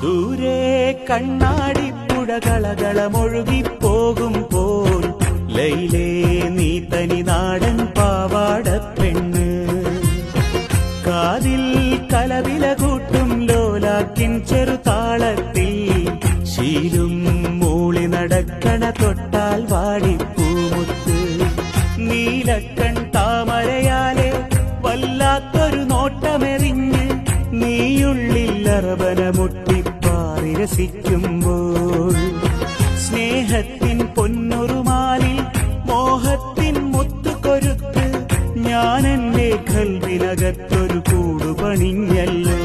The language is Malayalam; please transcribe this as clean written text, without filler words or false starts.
ദൂരെ കണ്ണാടിപ്പുഴ കളകളമൊഴുകിപ്പോകുമ്പോൾ ലൈലേ നീ തനി നാടൻ പാവാട പെണ്ണ്. കാതിൽ കലവില കൂട്ടും ലോലാക്കിൻ ചെറുതാളത്തിൽ ശീലും മൂളി നടക്കണ തൊട്ടാൽ വാടിപ്പൂമുത്ത്. നീലക്കൺ താമരയാലെ വല്ലാത്തൊരു നോട്ടമെറിഞ്ഞ് നീയുള്ളിൽ അറബന മുട്ടിപ്പാറി രസിക്കുമ്പോൾ സ്നേഹത്തിൻ പൊന്നുറുമാലിൽ മോഹത്തിൻ മുത്തുകൊരുത്ത് ഞാൻ എന്റെ കൽവിനകത്തൊരു കൂടുപണിഞ്ഞല്ലോ.